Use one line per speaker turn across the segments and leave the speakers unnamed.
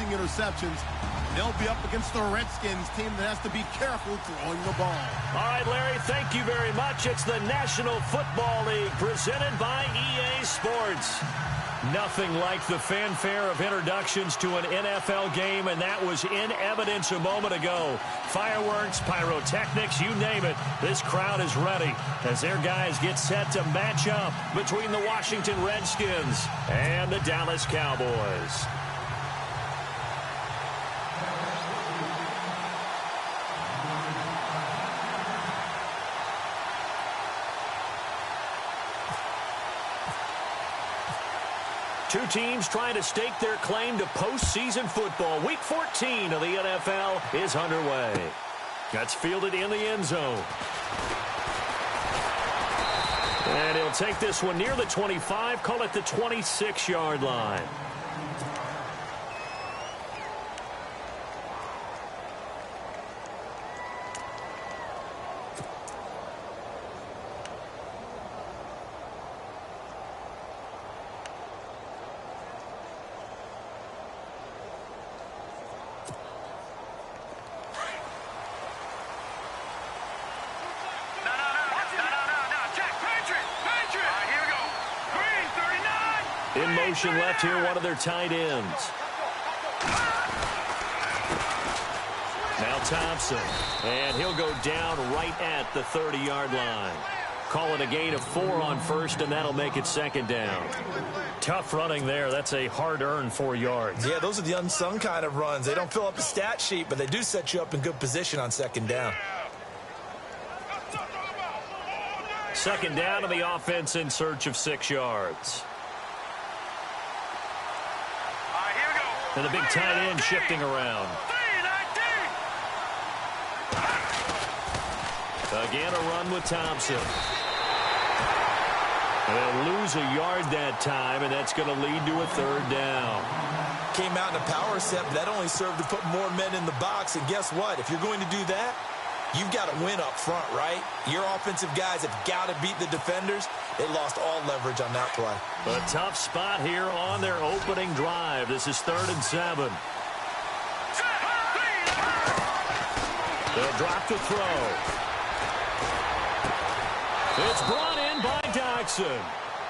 passing interceptions. They'll be up against the Redskins team that has to be careful throwing the ball.
All right, Larry, thank you very much. It's the National Football League presented by EA Sports. Nothing like the fanfare of introductions to an NFL game, and that was in evidence a moment ago. Fireworks, pyrotechnics, you name it. This crowd is ready as their guys get set to match up between the Washington Redskins and the Dallas Cowboys. Two teams trying to stake their claim to postseason football. Week 14 of the NFL is underway. That's fielded in the end zone. And he'll take this one near the 25, call it the 26-yard line. In motion left here, one of their tight ends. Now Thompson. And he'll go down right at the 30-yard line. Call it a gain of 4 on first, and that'll make it second down. Tough running there. That's a hard-earned 4 yards.
Yeah, those are the unsung kind of runs. They don't fill up the stat sheet, but they do set you up in good position on second down.
Second down, and the offense in search of 6 yards. And the big tight end shifting around. Again, a run with Thompson. They'll lose a yard that time, and that's going to lead to a third down.
Came out in a power set, but that only served to put more men in the box. And guess what? If you're going to do that, you've got to win up front, right? Your offensive guys have got to beat the defenders. They lost all leverage on that play.
A tough spot here on their opening drive. This is 3rd and 7. They'll drop the throw. It's brought in by Doxson.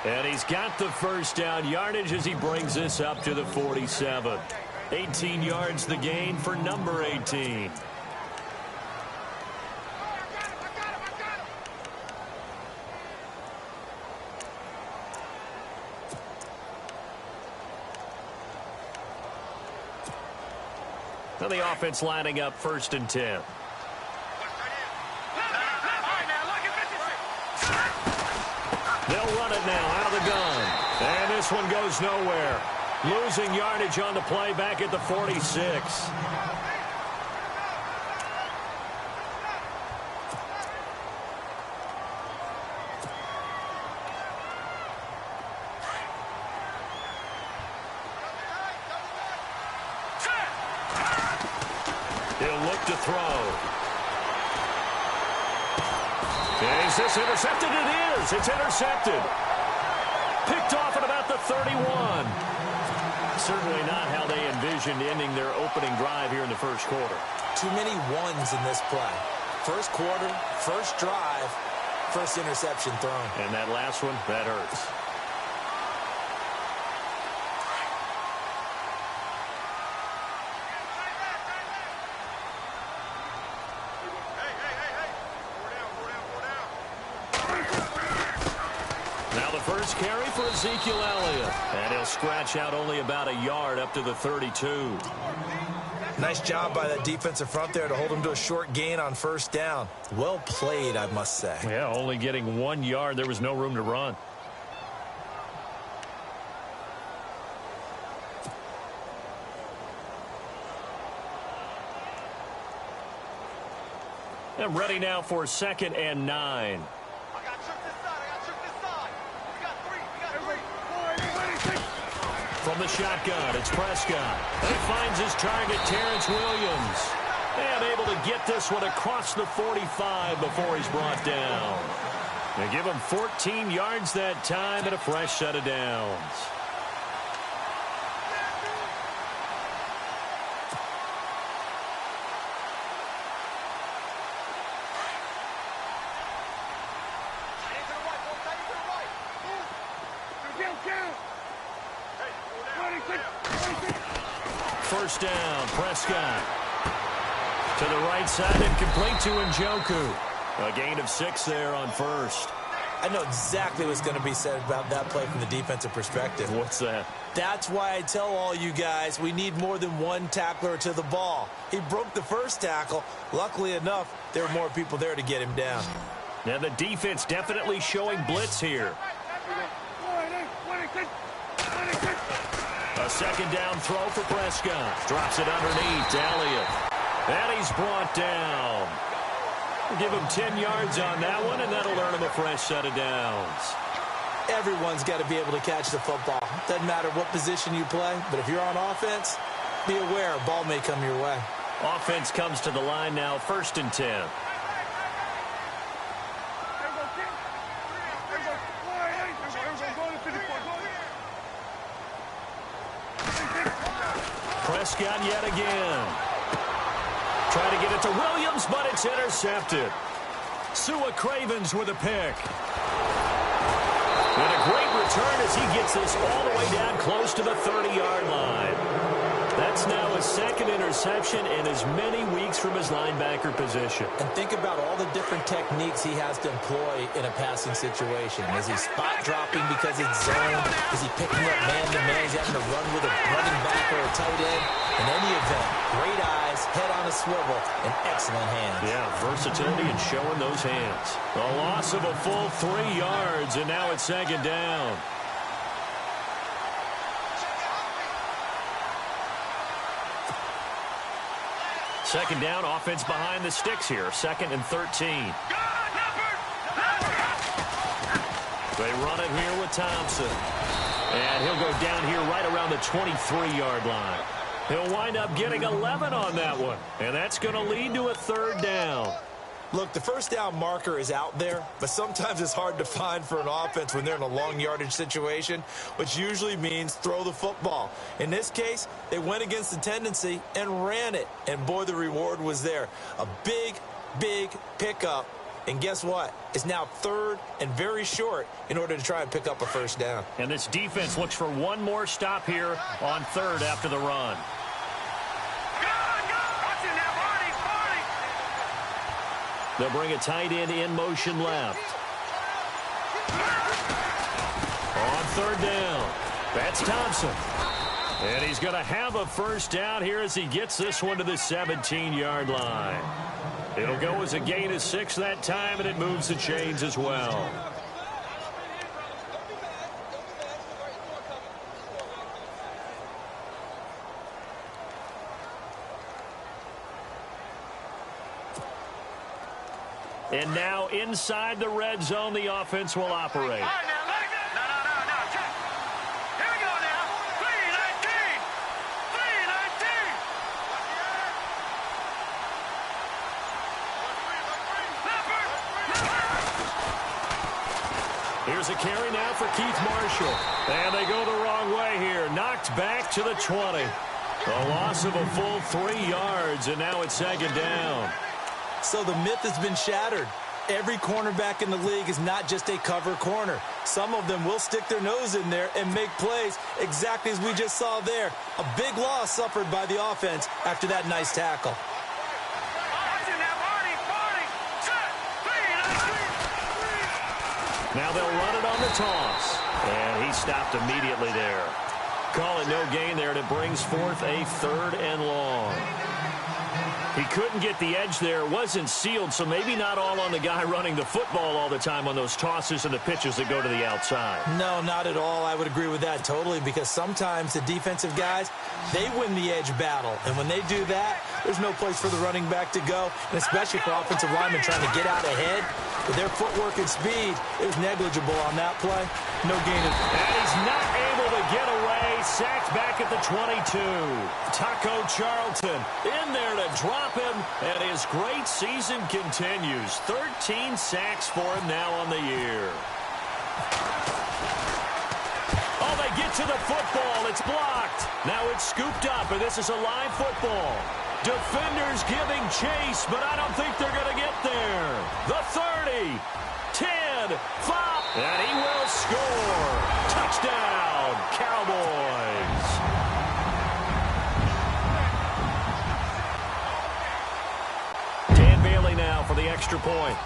And he's got the first down yardage as he brings this up to the 47. 18 yards the gain for number 18. Now the offense lining up 1st and 10. They'll run it now out of the gun. And this one goes nowhere. Losing yardage on the play back at the 46. He'll look to throw. Is this intercepted? It is. It's intercepted. Picked off at about the 31. Certainly not how they envisioned ending their opening drive here in the first quarter.
Too many ones in this play. First quarter, first drive, first interception thrown.
And that last one, that hurts. First carry for Ezekiel Elliott. And he'll scratch out only about a yard up to the 32.
Nice job by that defensive front there to hold him to a short gain on first down. Well played, I must say.
Yeah, only getting 1 yard. There was no room to run. And ready now for 2nd and 9. From the shotgun, it's Prescott. And he finds his target, Terrence Williams. And able to get this one across the 45 before he's brought down. They give him 14 yards that time and a fresh set of downs. first down. Prescott to the right side and complete to Njoku. A gain of 6 there on first.
I know exactly what's going to be said about that play from the defensive perspective.
What's that?
That's why I tell all you guys we need more than one tackler to the ball. He broke the first tackle. Luckily enough, there were more people there to get him down.
Now the defense definitely showing blitz here. A second down throw for Prescott. Drops it underneath to Elliott. And he's brought down. Give him 10 yards on that one, and that'll earn him a fresh set of downs.
Everyone's got to be able to catch the football. Doesn't matter what position you play, but if you're on offense, be aware a ball may come your way.
Offense comes to the line now, 1st and 10. Prescott yet again. Trying to get it to Williams, but it's intercepted. Sua Cravens with a pick. And a great return as he gets this all the way down close to the 30-yard line. That's now his 2nd interception in as many weeks from his linebacker position.
And think about all the different techniques he has to employ in a passing situation. Is he spot dropping because it's zone? Is he picking up man-to-man? Is he having to run with a running back or a tight end? In any event, great eyes, head on a swivel, and excellent hands.
Yeah, versatility and showing those hands. A loss of a full 3 yards, and now it's 2nd down. Second down, offense behind the sticks here. 2nd and 13. They run it here with Thompson. And he'll go down here right around the 23-yard line. He'll wind up getting 11 on that one. And that's going to lead to a 3rd down.
Look, the first down marker is out there, but sometimes it's hard to find for an offense when they're in a long yardage situation, which usually means throw the football. In this case, they went against the tendency and ran it, and boy, the reward was there. A big, big pickup, and guess what? It's now 3rd and very short in order to try and pick up a first down.
And this defense looks for one more stop here on 3rd after the run. They'll bring a tight end in motion left. On 3rd down, that's Thompson. And he's going to have a first down here as he gets this one to the 17-yard line. It'll go as a gain of 6 that time, and it moves the chains as well. And now inside the red zone, the offense will operate. Here's a carry now for Keith Marshall. And they go the wrong way here. Knocked back to the 20. A loss of a full 3 yards, and now it's 2nd down.
So the myth has been shattered. Every cornerback in the league is not just a cover corner. Some of them will stick their nose in there and make plays exactly as we just saw there. A big loss suffered by the offense after that nice tackle.
Now they'll run it on the toss. And he stopped immediately there. Call it no gain there, and it brings forth a 3rd and long. He couldn't get the edge there. Wasn't sealed, so maybe not all on the guy running the football all the time on those tosses and the pitches that go to the outside. No,
not at all. I would agree with that totally, because sometimes the defensive guys, they win the edge battle. And when they do that, there's no place for the running back to go, and especially for offensive linemen trying to get out ahead. With their footwork and speed, it was negligible on that play. No gain.
And he's not able to get away. Sacked back at the 22. Taco Charlton in there to drop him, and his great season continues. 13 sacks for him now on the year. Oh, they get to the football. It's blocked. Now it's scooped up, and this is a live football. Defenders giving chase, but I don't think they're going to get there. The 30, 10, 5, and he will score. Touchdown, Cowboys. for the extra point.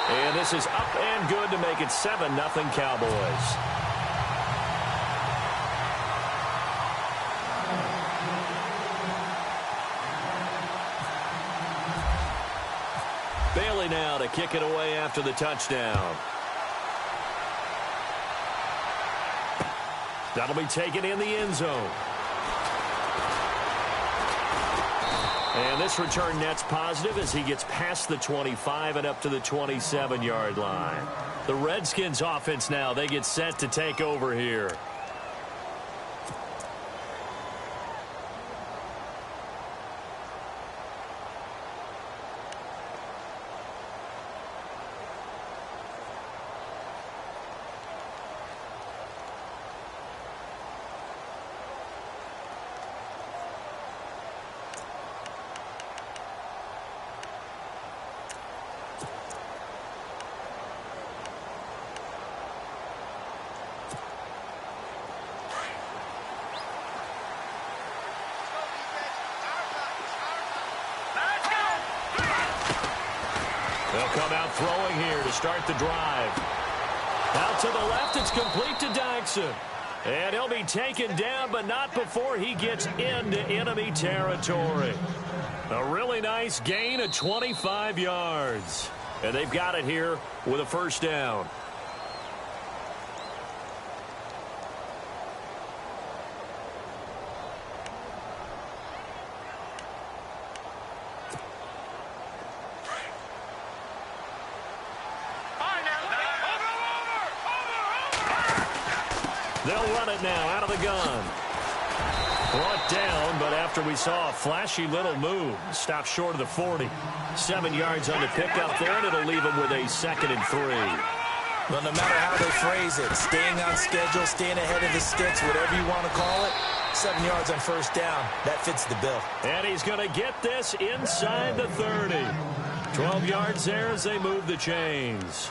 And this is up and good to make it 7-0 Cowboys. Bailey now to kick it away after the touchdown. That'll be taken in the end zone. And this return net's positive as he gets past the 25 and up to the 27-yard line. The Redskins offense now, they get set to take over here. They'll come out throwing here to start the drive. Out to the left, it's complete to Dyson. And he'll be taken down, but not before he gets into enemy territory. A really nice gain of 25 yards. And they've got it here with a first down. They'll run it now out of the gun. Brought down, but after we saw a flashy little move, stopped short of the 40. 7 yards on the pickup there, and it'll leave them with a 2nd and 3.
Well, no matter how they phrase it, staying on schedule, staying ahead of the sticks, whatever you want to call it, 7 yards on first down, that fits the bill.
And he's going to get this inside the 30. 12 yards there as they move the chains.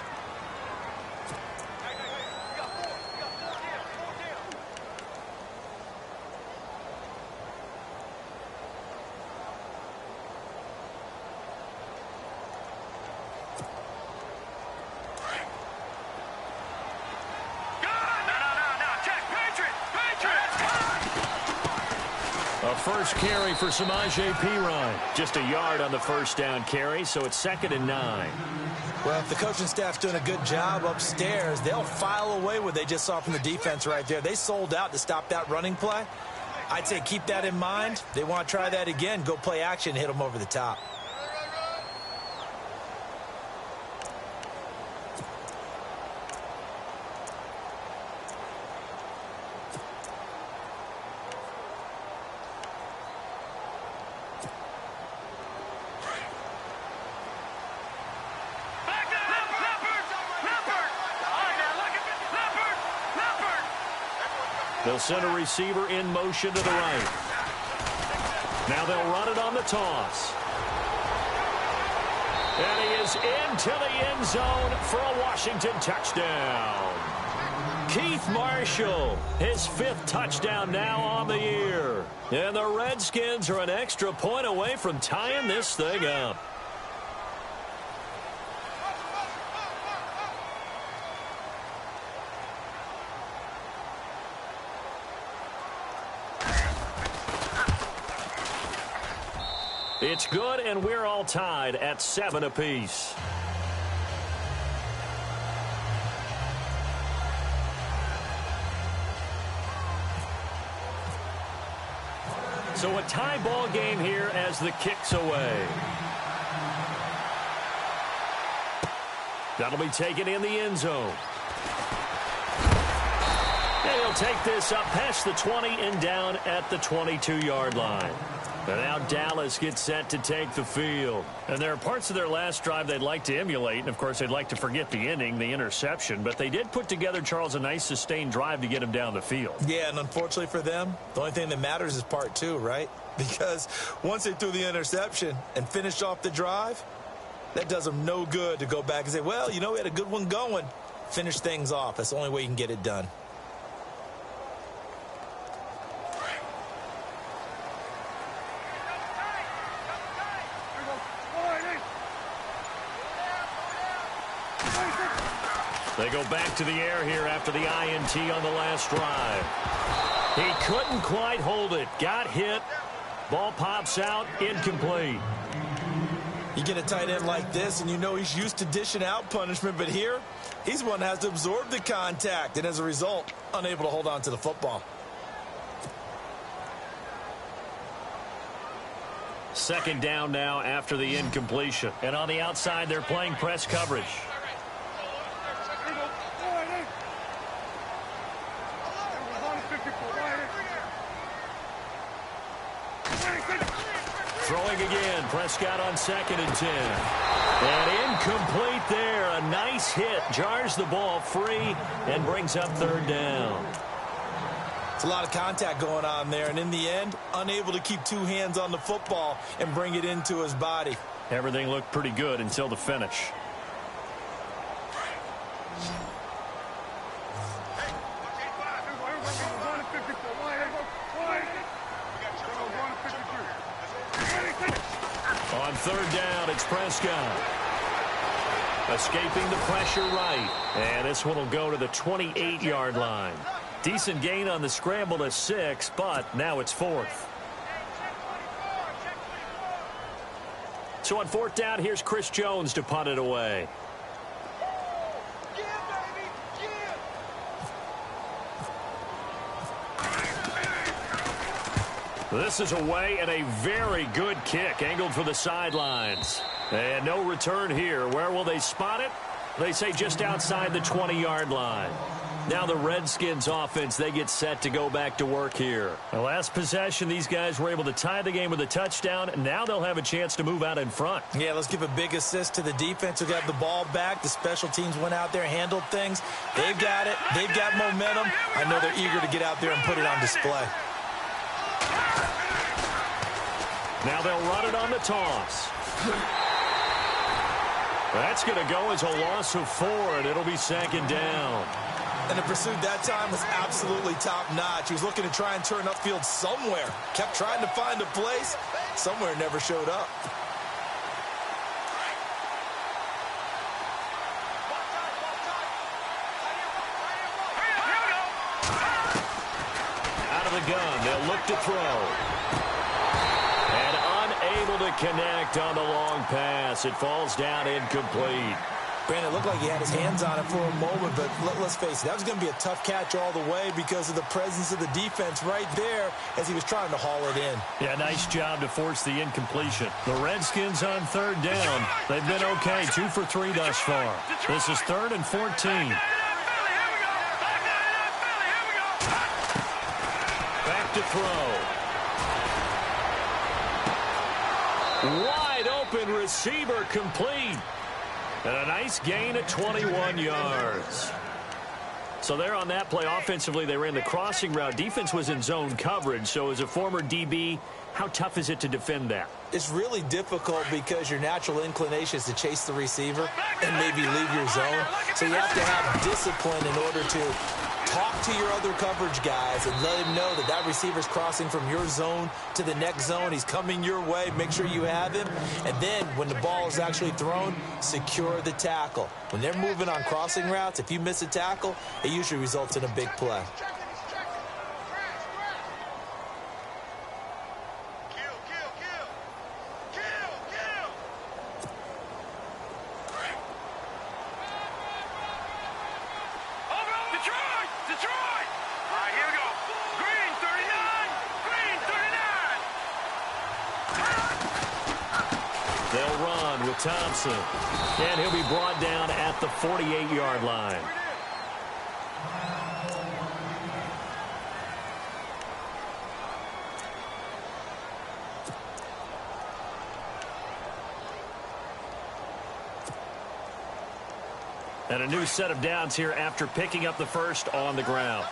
First carry for Samaje Perine. Just a yard on the first down carry, so it's 2nd and 9.
Well, if the coaching staff's doing a good job upstairs, they'll file away what they just saw from the defense right there. They sold out to stop that running play. I'd say keep that in mind. They want to try that again, go play action, hit them over the top.
They'll send a receiver in motion to the right. Now they'll run it on the toss. And he is into the end zone for a Washington touchdown. Keith Marshall, his 5th touchdown now on the year. And the Redskins are an extra point away from tying this thing up. It's good, and we're all tied at 7 apiece. So a tie ball game here as the kick's away. That'll be taken in the end zone. And he'll take this up past the 20 and down at the 22-yard line. And now Dallas gets set to take the field. And there are parts of their last drive they'd like to emulate. And, of course, they'd like to forget the ending, the interception. But they did put together, Charles, a nice sustained drive to get him down the field.
Yeah, and unfortunately for them, the only thing that matters is part 2, right? Because once they threw the interception and finished off the drive, that does them no good to go back and say, well, you know, we had a good one going. Finish things off. That's the only way you can get it done.
They go back to the air here after the INT on the last drive. He couldn't quite hold it. Got hit. Ball pops out. Incomplete.
You get a tight end like this, and you know he's used to dishing out punishment, but here, he's one that has to absorb the contact, and as a result, unable to hold on to the football.
Second down now after the incompletion. And on the outside, they're playing press coverage. Throwing again. Prescott on 2nd and 10. And incomplete there. A nice hit. Jars the ball free and brings up 3rd down.
It's a lot of contact going on there, and in the end, unable to keep 2 hands on the football and bring it into his body.
Everything looked pretty good until the finish. On 3rd down, it's Prescott. Escaping the pressure right. And this one will go to the 28-yard line. Decent gain on the scramble to 6, but now it's 4th. So on 4th down, here's Chris Jones to punt it away. This is away and a very good kick angled for the sidelines. And no return here. Where will they spot it? They say just outside the 20-yard line. Now the Redskins offense, they get set to go back to work here. The last possession, these guys were able to tie the game with a touchdown. Now they'll have a chance to move out in front.
Yeah, let's give a big assist to the defense who got the ball back. The special teams went out there, handled things. They've got it. They've got momentum. I know they're eager to get out there and put it on display.
Now they'll run it on the toss. That's going to go as a loss of 4, and it'll be 2nd down.
And the pursuit that time was absolutely top-notch. He was looking to try and turn upfield somewhere. Kept trying to find a place. Somewhere never showed up.
Out of the gun, they'll look to throw. Unable to connect on the long pass. It falls down incomplete.
Brandon, it looked like he had his hands on it for a moment, but let's face it, that was going to be a tough catch all the way because of the presence of the defense right there as he was trying to haul it in.
Yeah, nice job to force the incompletion. The Redskins on 3rd down. They've been okay, 2 for 3 thus far. This is 3rd and 14. Back to throw. Wide open receiver complete. And a nice gain at 21 yards. So there on that play, offensively, they ran the crossing route. Defense was in zone coverage. So as a former DB, how tough is it to defend that?
It's really difficult because your natural inclination is to chase the receiver and maybe leave your zone. So you have to have discipline in order to talk to your other coverage guys and let him know that that receiver's crossing from your zone to the next zone. He's coming your way. Make sure you have him. And then when the ball is actually thrown, secure the tackle. When they're moving on crossing routes, if you miss a tackle, it usually results in a big play.
Thompson, and he'll be brought down at the 48-yard line. And a new set of downs here after picking up the first on the ground.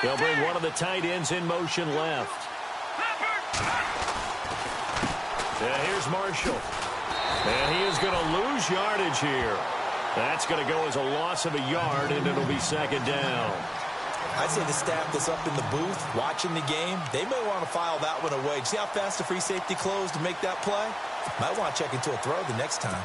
They'll bring one of the tight ends in motion left. Yeah, here's Marshall. And he is going to lose yardage here. That's going to go as a loss of a yard, and it'll be 2nd down.
I'd say the staff that's up in the booth watching the game, they may want to file that one away. See how fast the free safety closed to make that play? Might want to check into a throw the next time.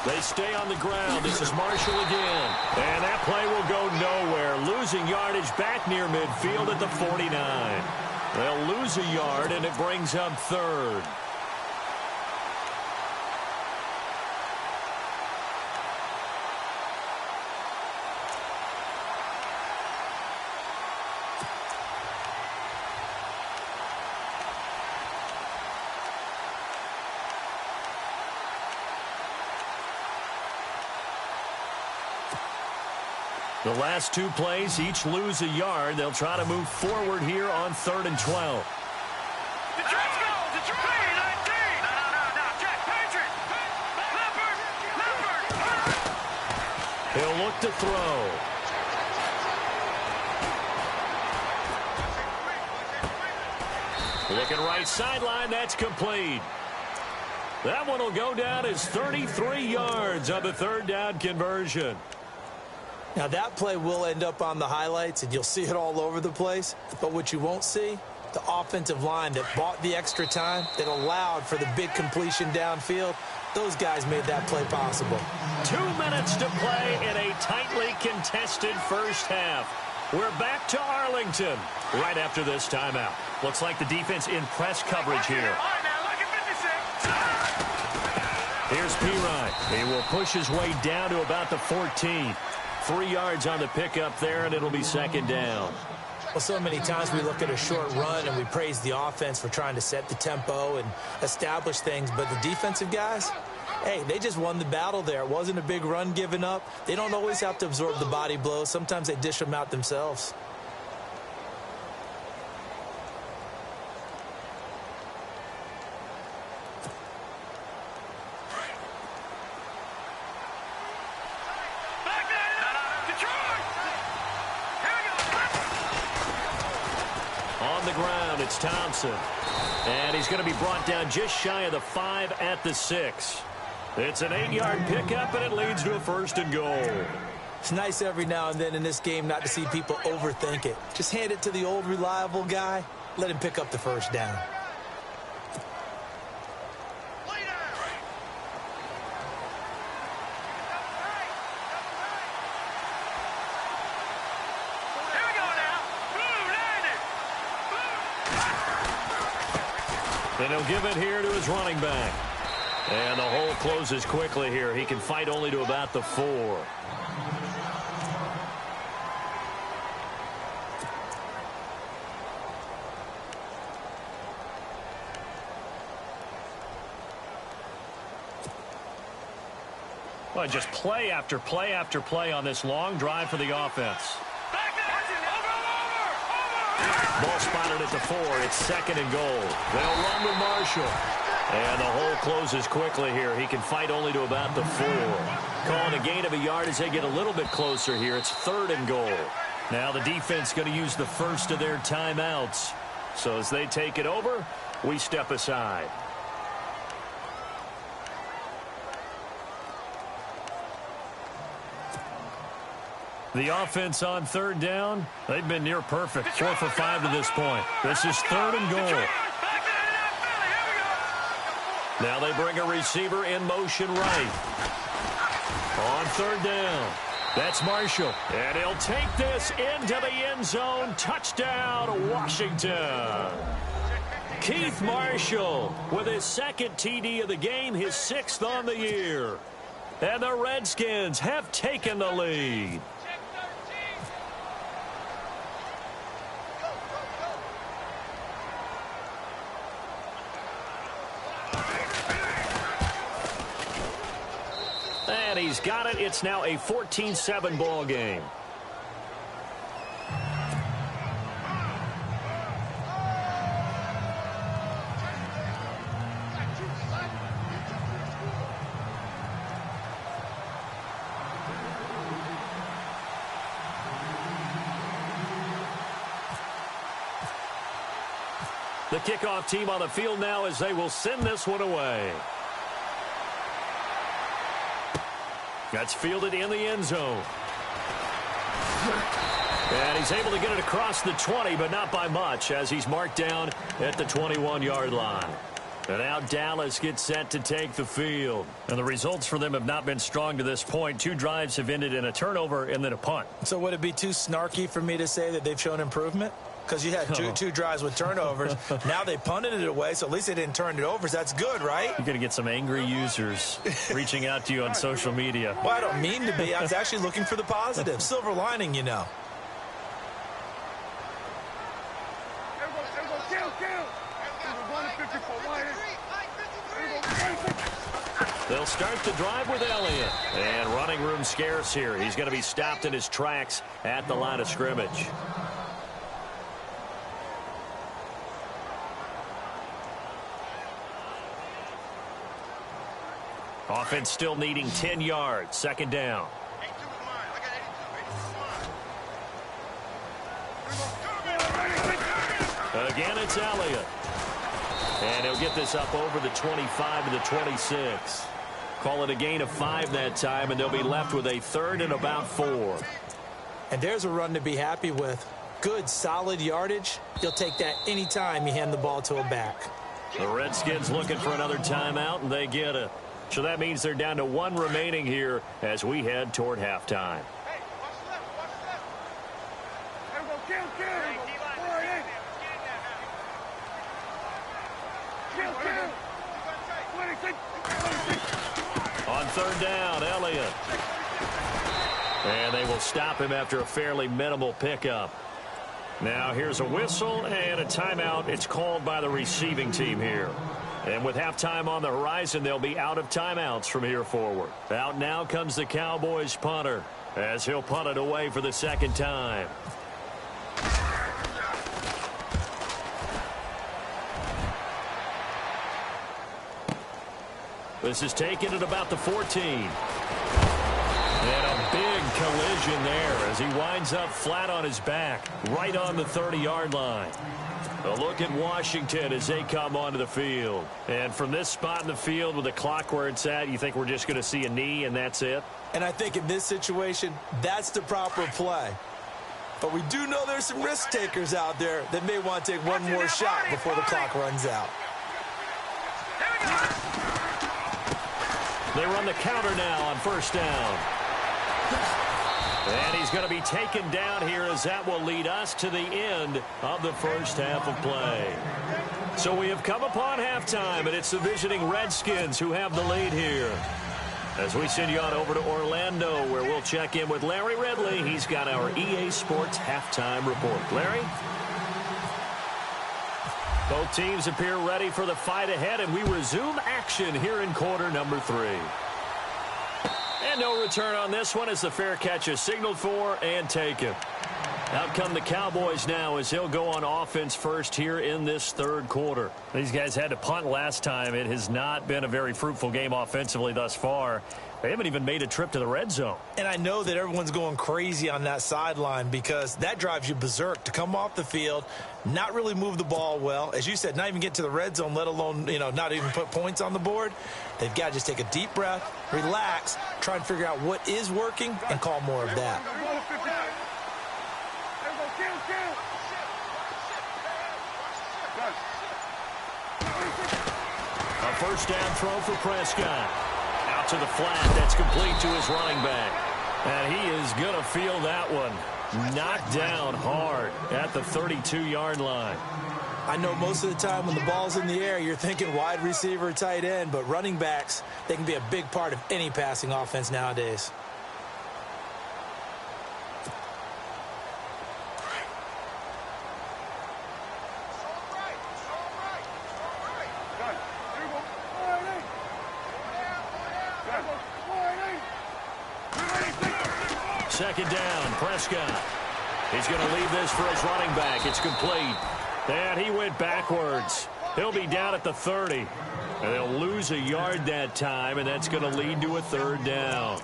They stay on the ground. This is Marshall again. And that play will go nowhere. Losing yardage back near midfield at the 49. They'll lose a yard, and it brings up third. The last two plays each lose a yard. They'll try to move forward here on 3rd and 12. He'll look to throw. Looking right sideline. That's complete. That one will go down as 33 yards on the 3rd down conversion.
Now, that play will end up on the highlights, and you'll see it all over the place. But what you won't see, the offensive line that bought the extra time, that allowed for the big completion downfield, those guys made that play possible.
2 minutes to play in a tightly contested first half. We're back to Arlington right after this timeout. Looks like the defense in press coverage here. Here's Pirine. He will push his way down to about the 14. 3 yards on the pickup there, and it'll be 2nd down.
Well, so many times we look at a short run and we praise the offense for trying to set the tempo and establish things, but the defensive guys, hey, they just won the battle there. It wasn't a big run given up. They don't always have to absorb the body blows. Sometimes they dish them out themselves.
It's Thompson. And he's going to be brought down just shy of the 5 at the 6. It's an 8-yard pickup, and it leads to a 1st and goal.
It's nice every now and then in this game not to see people overthink it. Just hand it to the old reliable guy. Let him pick up the 1st down.
And he'll give it here to his running back. And the hole closes quickly here. He can fight only to about the 4. Well, just play after play after play on this long drive for the offense. Ball spotted at the 4. It's 2nd and goal. They'll run with Marshall. And the hole closes quickly here. He can fight only to about the 4. Calling a gain of a yard as they get a little bit closer here. It's 3rd and goal. Now the defense going to use the first of their timeouts. So as they take it over, we step aside. The offense on 3rd down, they've been near perfect. 4 for 5 to this point. This is 3rd and goal. Now they bring a receiver in motion right. On 3rd down, that's Marshall. And he'll take this into the end zone. Touchdown, Washington. Keith Marshall with his 2nd TD of the game, his 6th on the year. And the Redskins have taken the lead. And he's got it. It's now a 14-7 ball game. The kickoff team on the field now as they will send this one away. That's fielded in the end zone. And he's able to get it across the 20, but not by much, as he's marked down at the 21-yard line. And now Dallas gets set to take the field. And the results for them have not been strong to this point. 2 drives have ended in a turnover and then a punt.
So would it be too snarky for me to say that they've shown improvement? Because you had two drives with turnovers. Now they punted it away, so at least they didn't turn it over. So that's good, right?
You're going to get some angry users reaching out to you on social media.
Well, I don't mean to be. I was actually looking for the positive. Silver lining, you know.
They'll start the drive with Elliott. And running room scarce here. He's going to be stopped in his tracks at the line of scrimmage. Offense still needing 10 yards. Second down. Again, it's Elliott. And he'll get this up over the 25 to the 26. Call it a gain of 5 that time, and they'll be left with a 3rd and about 4.
And there's a run to be happy with. Good, solid yardage. You'll take that any time you hand the ball to a back.
The Redskins looking for another timeout, and they get it. So that means they're down to 1 remaining here as we head toward halftime. On 3rd down, Elliott. And they will stop him after a fairly minimal pickup. Now here's a whistle and a timeout. It's called by the receiving team here. And with halftime on the horizon, they'll be out of timeouts from here forward. Out now comes the Cowboys punter as he'll punt it away for the 2nd time. This is taken at about the 14. And a big collision there as he winds up flat on his back, right on the 30-yard line. A look at Washington as they come onto the field. And from this spot in the field with the clock where it's at, you think we're just going to see a knee and that's it?
And I think in this situation, that's the proper play. But we do know there's some risk takers out there that may want to take one more shot before the clock runs out.
They run the counter now on 1st down. And he's going to be taken down here as that will lead us to the end of the first half of play. So we have come upon halftime, and it's the visiting Redskins who have the lead here. As we send you on over to Orlando, where we'll check in with Larry Ridley. He's got our EA Sports halftime report. Larry? Both teams appear ready for the fight ahead, and we resume action here in quarter number 3. And no return on this one as the fair catch is signaled for and taken. Out come the Cowboys now as he'll go on offense first here in this 3rd quarter. These guys had to punt last time. It has not been a very fruitful game offensively thus far. They haven't even made a trip to the red zone.
And I know that everyone's going crazy on that sideline because that drives you berserk to come off the field, not really move the ball well. As you said, not even get to the red zone, let alone, not even put points on the board. They've got to just take a deep breath, relax, try and figure out what is working, and call more of that.
A 1st down throw for Prescott. Out to the flat. That's complete to his running back. And he is going to feel that one. Knocked down hard at the 32-yard line.
I know most of the time when the ball's in the air, you're thinking wide receiver, tight end, but running backs, they can be a big part of any passing offense nowadays.
Second down, Prescott. He's going to leave this for his running back. It's complete. And he went backwards. He'll be down at the 30. And they'll lose a yard that time, and that's going to lead to a 3rd down.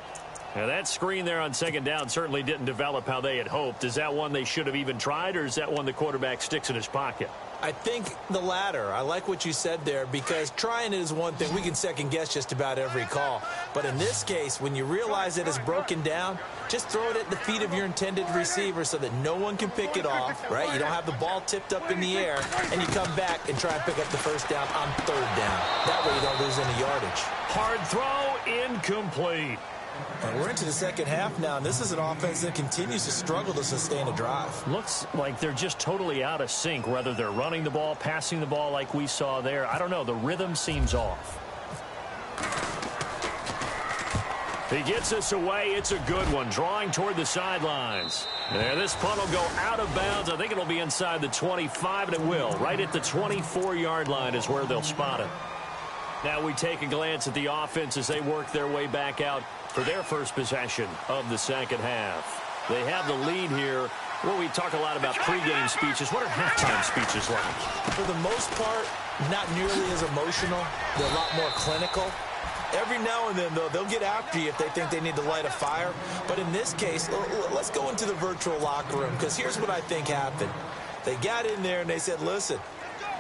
Now, that screen there on 2nd down certainly didn't develop how they had hoped. Is that one they should have even tried, or is that one the quarterback sticks in his pocket?
I think the latter. I like what you said there, because trying it is one thing. We can second-guess just about every call. But in this case, when you realize that it's broken down, just throw it at the feet of your intended receiver so that no one can pick it off, right? You don't have the ball tipped up in the air, and you come back and try and pick up the first down on third down. That way you don't lose any yardage.
Hard throw, incomplete.
And we're into the second half now, and this is an offense that continues to struggle to sustain a drive.
Looks like they're just totally out of sync, whether they're running the ball, passing the ball like we saw there. I don't know. The rhythm seems off. He gets us away. It's a good one, drawing toward the sidelines. There, this punt will go out of bounds. I think it'll be inside the 25, and it will. Right at the 24-yard line is where they'll spot it. Now we take a glance at the offense as they work their way back out for their first possession of the second half. They have the lead here. Well, we talk a lot about pregame speeches. What are halftime speeches like?
For the most part, not nearly as emotional. They're a lot more clinical. Every now and then, though, they'll get after you if they think they need to light a fire. But in this case, let's go into the virtual locker room, because here's what I think happened. They got in there and they said, listen,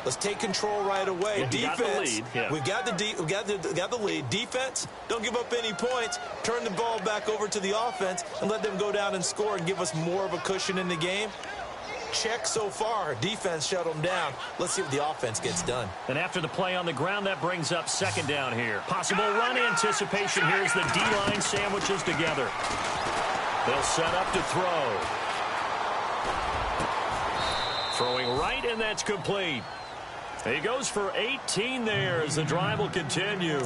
let's take control right away. Defense, we've got the lead. Defense, don't give up any points. Turn the ball back over to the offense and let them go down and score and give us more of a cushion in the game. Check so far. Defense shut them down. Let's see what the offense gets done.
And after the play on the ground, that brings up second down here. Possible run anticipation here as the D-line sandwiches together. They'll set up to throw. Throwing right, and that's complete. He goes for 18 there as the drive will continue.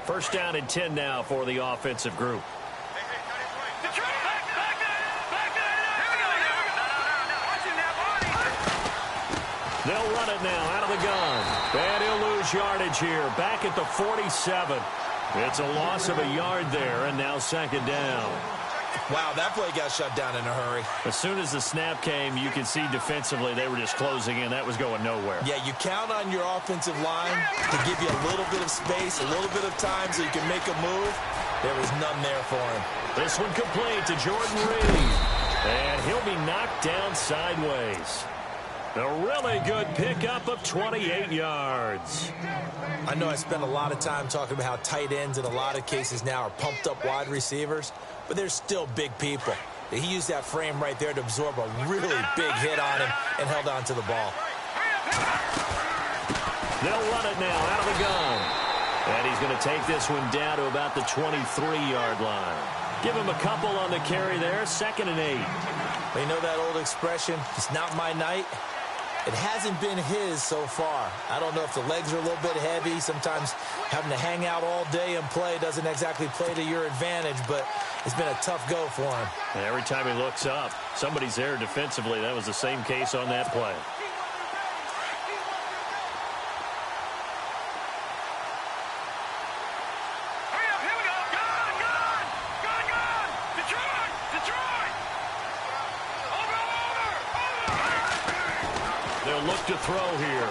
First down and 10 now for the offensive group. They'll run it now out of the gun. And he'll lose yardage here. Back at the 47. It's a loss of a yard there, and now second down.
Wow, that play got shut down in a hurry.
As soon as the snap came, you could see defensively they were just closing in. That was going nowhere.
Yeah, you count on your offensive line to give you a little bit of space, a little bit of time so you can make a move. There was none there for him.
This one complete to Jordan Reed. And he'll be knocked down sideways. A really good pickup of 28 yards.
I know I spent a lot of time talking about how tight ends in a lot of cases now are pumped up wide receivers, but they're still big people. He used that frame right there to absorb a really big hit on him and held on to the ball.
They'll run it now out of the gun. And he's going to take this one down to about the 23-yard line. Give him a couple on the carry there, 2nd and 8.
You know that old expression, it's not my night? It hasn't been his so far. I don't know if the legs are a little bit heavy. Sometimes having to hang out all day and play doesn't exactly play to your advantage, but it's been a tough go for him.
And every time he looks up, somebody's there defensively. That was the same case on that play. They'll look to throw here.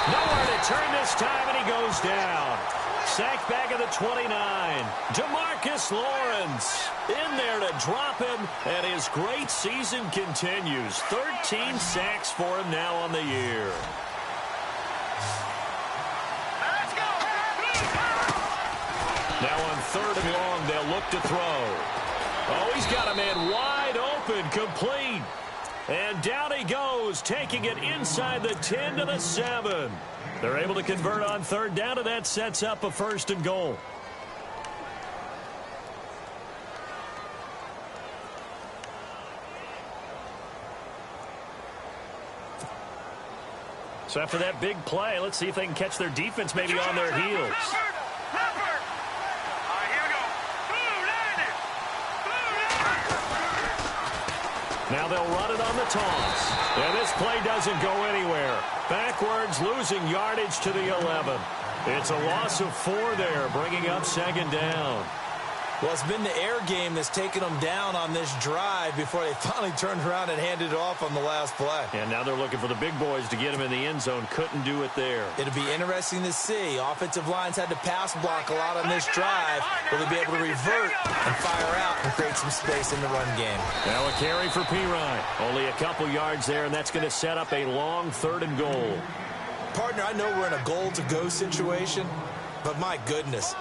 Nowhere to turn this time, and he goes down. Sacked back at the 29. DeMarcus Lawrence in there to drop him, and his great season continues. 13 sacks for him now on the year. Now on 3rd and long, they'll look to throw. Oh, he's got a man wide open, complete. And down he goes, taking it inside the 10 to the 7. They're able to convert on 3rd down, and that sets up a 1st and goal. So after that big play, let's see if they can catch their defense maybe on their heels. Now they'll run it on the toss. And this play doesn't go anywhere. Backwards, losing yardage to the 11. It's a loss of 4 there, bringing up 2nd down.
Well, it's been the air game that's taken them down on this drive before they finally turned around and handed it off on the last play.
And now they're looking for the big boys to get him in the end zone. Couldn't do it there.
It'll be interesting to see. Offensive lines had to pass block a lot on this drive. Will they be able to revert and fire out and create some space in the run game?
Now a carry for Pirine. Only a couple yards there, and that's going to set up a long 3rd and goal.
Partner, I know we're in a goal-to-go situation, but my goodness.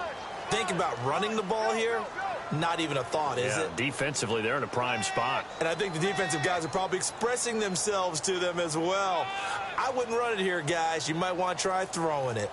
Think about running the ball here. Not even a thought, is it?
Defensively, they're in a prime spot.
And I think the defensive guys are probably expressing themselves to them as well. I wouldn't run it here, guys. You might want to try throwing it.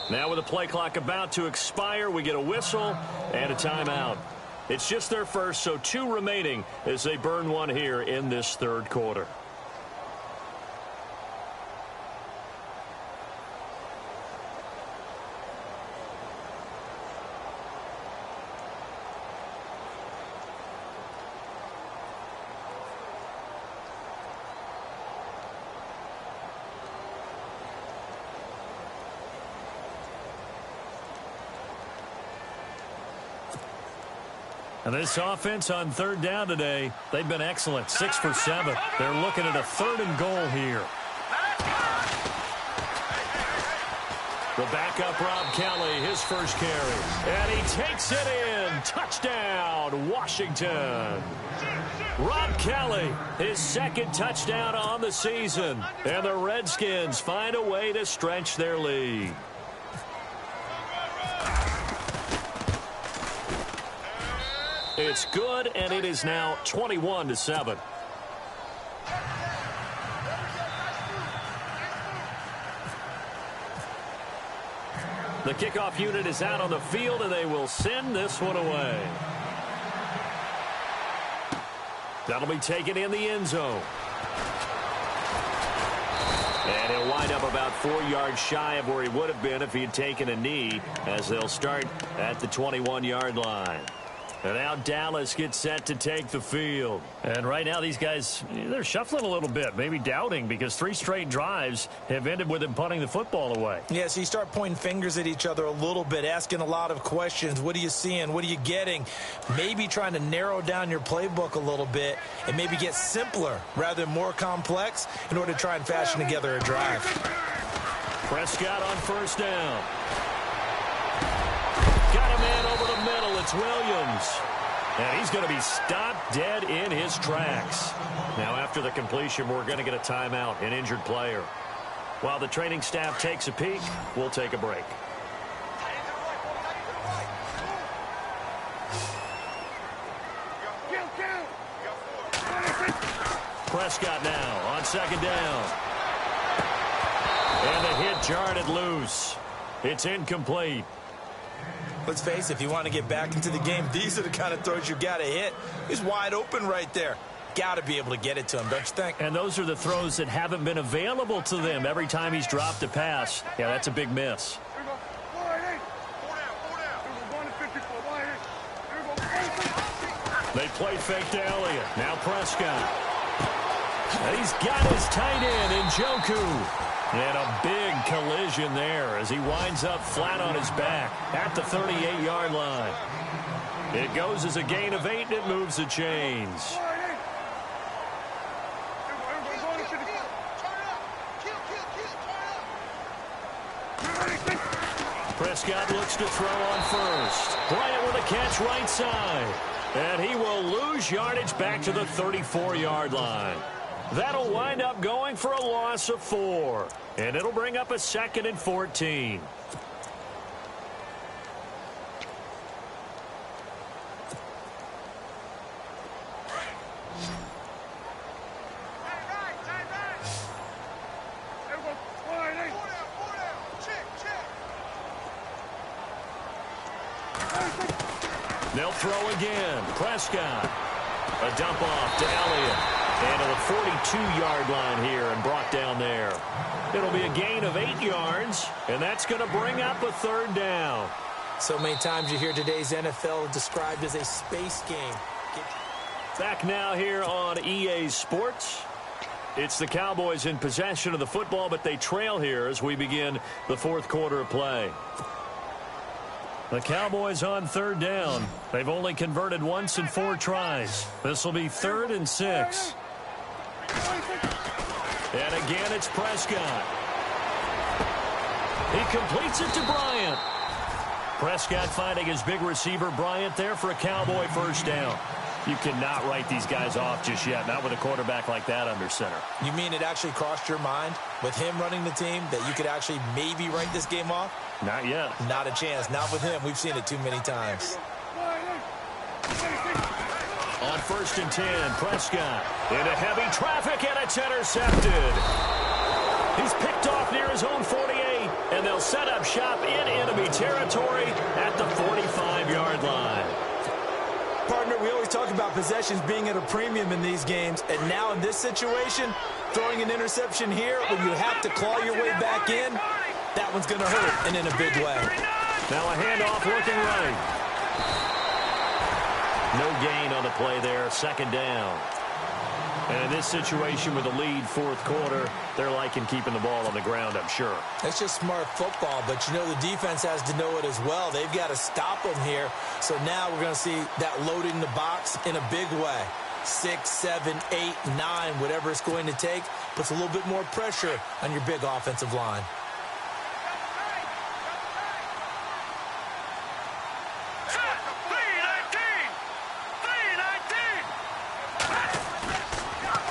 Now with the play clock about to expire, we get a whistle and a timeout. It's just their first, so 2 remaining as they burn one here in this 3rd quarter. And this offense on 3rd down today, they've been excellent. 6 for 7. They're looking at a 3rd and goal here. The backup, Rob Kelly, his first carry. And he takes it in. Touchdown, Washington. Rob Kelly, his 2nd touchdown on the season. And the Redskins find a way to stretch their lead. It's good, and it is now 21-7. The kickoff unit is out on the field, and they will send this one away. That'll be taken in the end zone. And he'll wind up about 4 yards shy of where he would have been if he had taken a knee, as they'll start at the 21-yard line. And now Dallas gets set to take the field. And right now these guys, they're shuffling a little bit, maybe doubting, because 3 straight drives have ended with them punting the football away.
Yeah, so you start pointing fingers at each other a little bit, asking a lot of questions. What are you seeing? What are you getting? Maybe trying to narrow down your playbook a little bit and maybe get simpler rather than more complex in order to try and fashion together a drive.
Prescott on 1st down. Got a man over the middle. It's Williams. And he's going to be stopped dead in his tracks. Now, after the completion, we're going to get a timeout, an injured player. While the training staff takes a peek, we'll take a break. Prescott now on 2nd down. And the hit jarred it loose. It's incomplete.
Let's face it, if you want to get back into the game, these are the kind of throws you got to hit. He's wide open right there. Got to be able to get it to him, don't you think?
And those are the throws that haven't been available to them every time he's dropped a pass. Yeah, that's a big miss. They play fake to Elliott. Now Prescott. And he's got his tight end in Njoku. And a big collision there as he winds up flat on his back at the 38-yard line. It goes as a gain of 8, and it moves the chains. Prescott looks to throw on 1st. Bryant with a catch right side. And he will lose yardage back to the 34-yard line. That'll wind up going for a loss of 4. And it'll bring up a 2nd and 14. They'll throw again. Prescott. A dump off to Elliott. And to the 42-yard line here and brought down there. It'll be a gain of 8 yards, and that's going to bring up a 3rd down.
So many times you hear today's NFL described as a space game.
Back now here on EA Sports. It's the Cowboys in possession of the football, but they trail here as we begin the fourth quarter of play. The Cowboys on third down. They've only converted once in 4 tries. This will be 3rd and 6. And again, it's Prescott. He completes it to Bryant. Prescott finding his big receiver, Bryant, there for a Cowboy first down. You cannot write these guys off just yet, not with a quarterback like that under center.
You mean it actually crossed your mind with him running the team that you could actually maybe write this game off?
Not yet.
Not a chance. Not with him. We've seen it too many times.
On 1st and 10, Prescott into heavy traffic, and it's intercepted. He's picked off near his own 48, and they'll set up shop in enemy territory at the 45-yard line.
Partner, we always talk about possessions being at a premium in these games, and now in this situation, throwing an interception here when you have to claw your way back in, that one's going to hurt, and in a big way.
Now a handoff looking right. No gain on the play there, 2nd down. And in this situation with a lead 4th quarter, they're liking keeping the ball on the ground, I'm sure.
That's just smart football, but you know the defense has to know it as well. They've got to stop them here. So now we're going to see that loading the box in a big way. 6, 7, 8, 9, whatever it's going to take, puts a little bit more pressure on your big offensive line.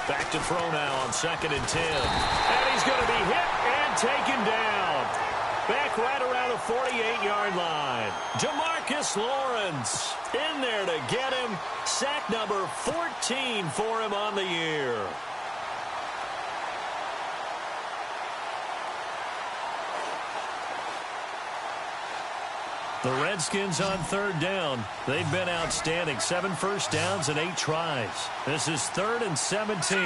Back to throw now on 2nd and 10. And he's going to be hit and taken down. Back right around the 48-yard line. Jamarcus Lawrence in there to get him. Sack number 14 for him on the year. The Redskins on 3rd down. They've been outstanding. 7 first downs and 8 tries. This is 3rd and 17.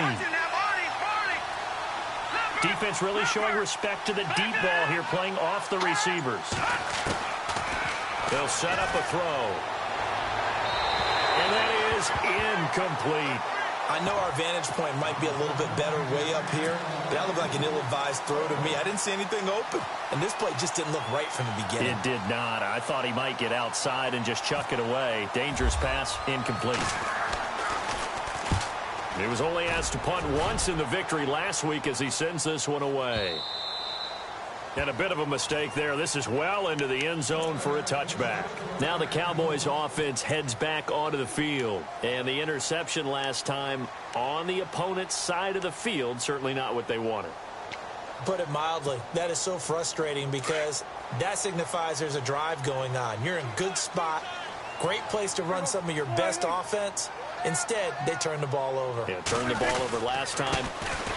Defense really showing respect to the deep ball here, playing off the receivers. They'll set up a throw. And that is incomplete.
I know our vantage point might be a little bit better way up here, but that looked like an ill-advised throw to me. I didn't see anything open, and this play just didn't look right from the beginning.
It did not. I thought he might get outside and just chuck it away. Dangerous pass, incomplete. He was only asked to punt once in the victory last week as he sends this one away. And a bit of a mistake there. This is well into the end zone for a touchback. Now the Cowboys offense heads back onto the field. And the interception last time on the opponent's side of the field, certainly not what they wanted.
Put it mildly, that is so frustrating because that signifies there's a drive going on. You're in a good spot, great place to run some of your best offense. Instead, they turn the ball over.
Yeah, turned the ball over last time.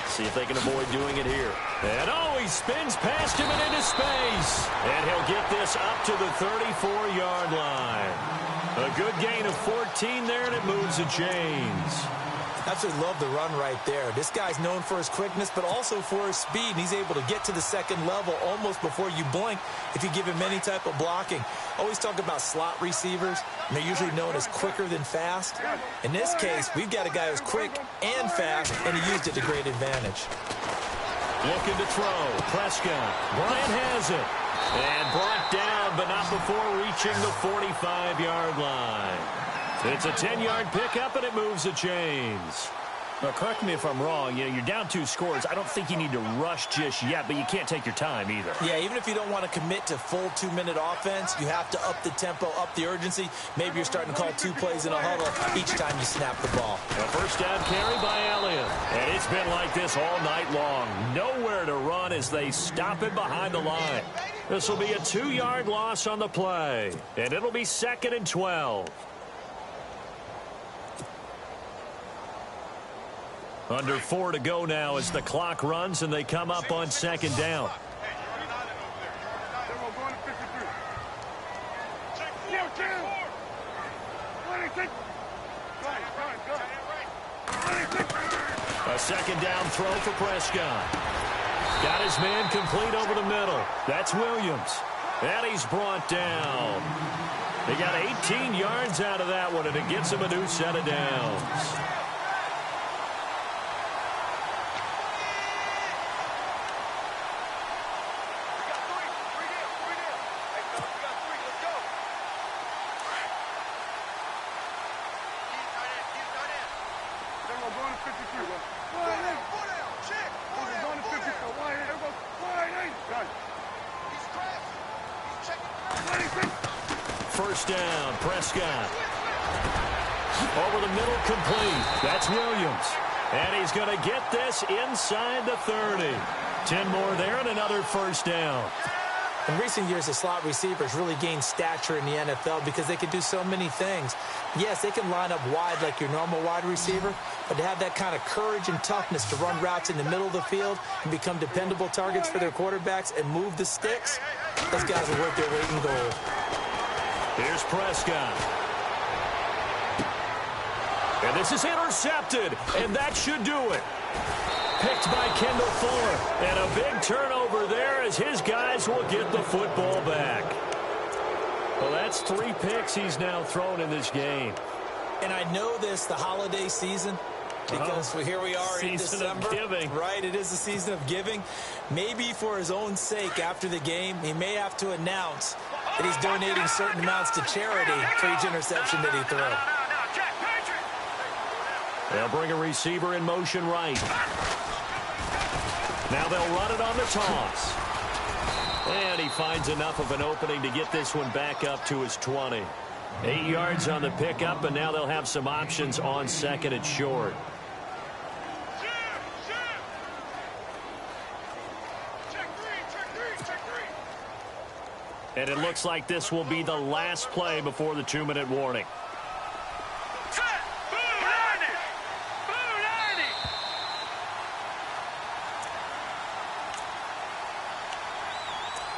See if they can avoid doing it here. And oh, he spins past him and into space. And he'll get this up to the 34-yard line. A good gain of 14 there, and it moves the chains.
Absolutely love the run right there. This guy's known for his quickness, but also for his speed. And he's able to get to the 2nd level almost before you blink if you give him any type of blocking. Always talk about slot receivers, and they're usually known as quicker than fast. In this case, we've got a guy who's quick and fast, and he used it to great advantage.
Looking to throw. Prescott. Bryant has it. And brought down, but not before reaching the 45-yard line. It's a 10-yard pickup, and it moves the chains. Now, correct me if I'm wrong. You know, you're down 2 scores. I don't think you need to rush just yet, but you can't take your time either.
Yeah, even if you don't want to commit to full 2-minute offense, you have to up the tempo, up the urgency. Maybe you're starting to call 2 plays in a huddle each time you snap the ball.
A first down carry by Elliott. And it's been like this all night long. Nowhere to run as they stop it behind the line. This will be a 2-yard loss on the play. And it'll be 2nd and 12. Under 4 to go now as the clock runs and they come up on 2nd down. A 2nd down throw for Prescott. Got his man complete over the middle. That's Williams. And he's brought down. He got 18 yards out of that one, and it gets him a new set of downs. First down, Prescott. Over the middle, complete. That's Williams. And he's going to get this inside the 30. 10 more there and another first down.
In recent years, the slot receivers really gained stature in the NFL because they can do so many things. Yes, they can line up wide like your normal wide receiver, but to have that kind of courage and toughness to run routes in the middle of the field and become dependable targets for their quarterbacks and move the sticks, those guys are worth their weight in gold.
Here's Prescott. And this is intercepted, and that should do it. Picked by Kendall Fuller. And a big turnover there as his guys will get the football back. Well, that's 3 picks he's now thrown in this game.
And I know this, the holiday season, because here we are in December.
Season of giving.
Right, it is the season of giving. Maybe for his own sake after the game, he may have to announce that he's donating certain amounts to charity for each interception that he throws.
They'll bring a receiver in motion right. Now they'll run it on the toss. And he finds enough of an opening to get this one back up to his 20. 8 yards on the pickup, and now they'll have some options on second and short. And it looks like this will be the last play before the 2-minute warning.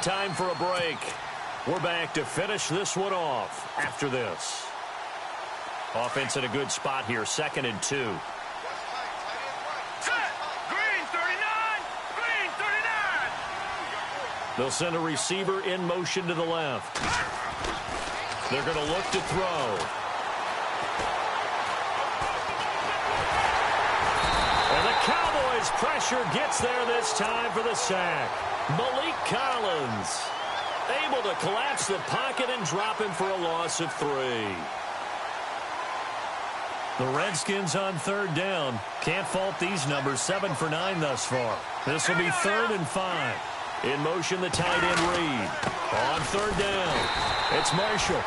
Time for a break. We're back to finish this one off after this. Offense in a good spot here, 2nd and 2. They'll send a receiver in motion to the left. They're going to look to throw. And the Cowboys pressure gets there this time for the sack. Malik Collins able to collapse the pocket and drop him for a loss of 3. The Redskins on 3rd down. Can't fault these numbers. 7 for 9 thus far. This will be 3rd and 5. In motion, the tight end Reed. On 3rd down, it's Marshall.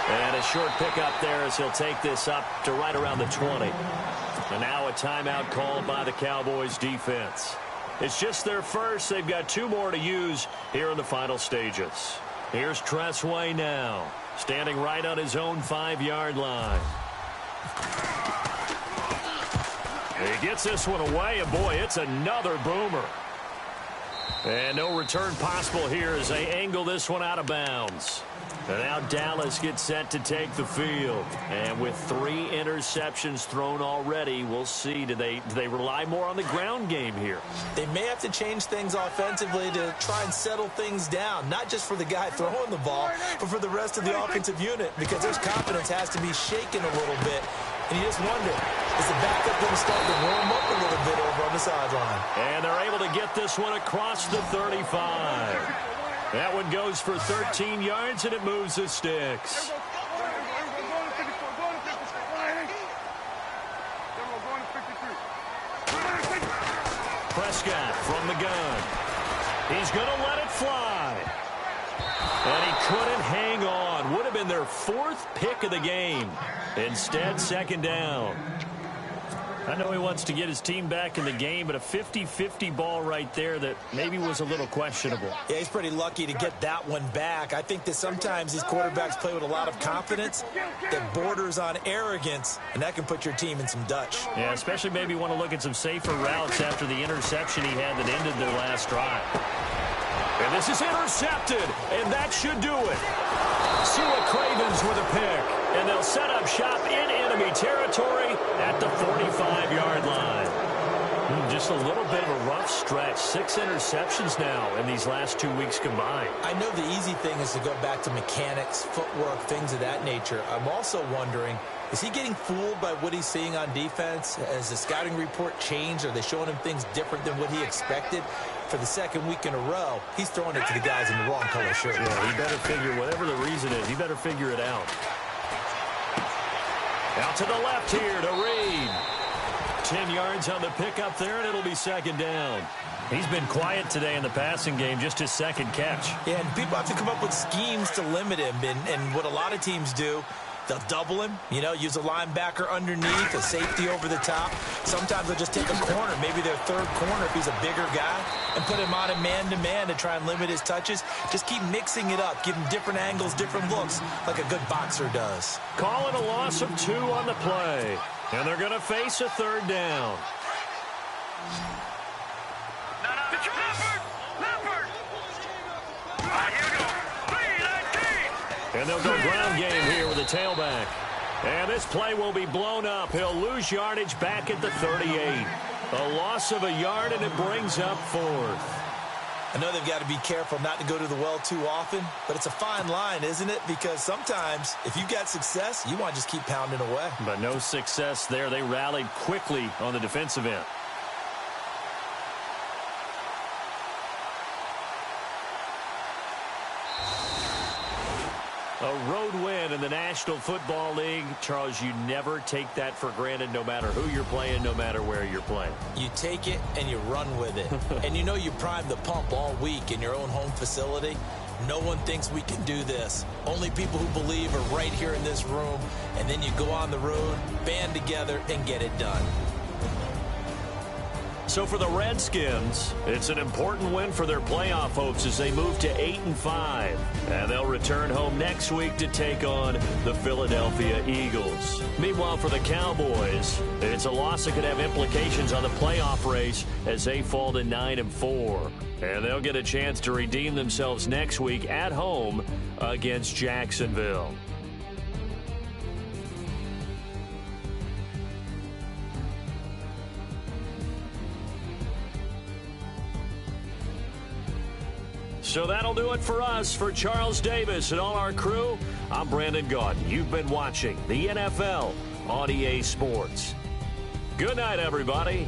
And a short pickup there as he'll take this up to right around the 20. And now a timeout called by the Cowboys defense. It's just their first. They've got 2 more to use here in the final stages. Here's Tressway now, standing right on his own 5-yard line. He gets this one away, and boy, it's another boomer. And no return possible here as they angle this one out of bounds. And now Dallas gets set to take the field. And with 3 interceptions thrown already, we'll see. Do they rely more on the ground game here?
They may have to change things offensively to try and settle things down. Not just for the guy throwing the ball, but for the rest of the offensive unit. Because their confidence has to be shaken a little bit. And you just wonder, is the backup going to start to warm up a little bit over on the sideline?
And they're able to get this one across the 35. That one goes for 13 yards, and it moves the sticks. Prescott from the gun. He's going to let it fly. And he couldn't hang on. Would have been their 4th pick of the game. Instead, 2nd down. I know he wants to get his team back in the game, but a 50-50 ball right there that maybe was a little questionable.
Yeah, he's pretty lucky to get that one back. I think that sometimes these quarterbacks play with a lot of confidence that borders on arrogance, and that can put your team in some Dutch.
Yeah, especially maybe want to look at some safer routes after the interception he had that ended their last drive. And this is intercepted, and that should do it. Sua Cravens with a pick. And they'll set up shop in enemy territory at the 45-yard line. Just a little bit of a rough stretch. 6 interceptions now in these last 2 weeks combined.
I know the easy thing is to go back to mechanics, footwork, things of that nature. I'm also wondering, is he getting fooled by what he's seeing on defense? Has the scouting report changed? Are they showing him things different than what he expected? For the second week in a row, he's throwing it to the guys in the wrong color shirt.
Yeah, he better figure, whatever the reason is, he better figure it out. Out to the left here to Reed. 10 yards on the pickup there, and it'll be second down. He's been quiet today in the passing game, just his second catch.
Yeah, and people have to come up with schemes to limit him, and what a lot of teams do, they'll double him, use a linebacker underneath, a safety over the top. Sometimes they'll just take a corner, maybe their third corner if he's a bigger guy, and put him on a man-to-man to try and limit his touches. Just keep mixing it up, give him different angles, different looks, like a good boxer does.
Calling a loss of 2 on the play, and they're going to face a third down. And they'll go ground game here with a tailback. And this play will be blown up. He'll lose yardage back at the 38. A loss of a yard, and it brings up 4th.
I know they've got to be careful not to go to the well too often, but it's a fine line, isn't it? Because sometimes, if you've got success, you want to just keep pounding away.
But no success there. They rallied quickly on the defensive end. A road win in the National Football League. Charles, you never take that for granted no matter who you're playing, no matter where you're playing.
You take it and you run with it. And you primed the pump all week in your own home facility. No one thinks we can do this. Only people who believe are right here in this room. And then you go on the road, band together, and get it done.
So for the Redskins, it's an important win for their playoff hopes as they move to 8-5. And they'll return home next week to take on the Philadelphia Eagles. Meanwhile, for the Cowboys, it's a loss that could have implications on the playoff race as they fall to 9-4. And they'll get a chance to redeem themselves next week at home against Jacksonville. So that'll do it for us. For Charles Davis and all our crew, I'm Brandon Gaudin. You've been watching the NFL on EA Sports. Good night, everybody.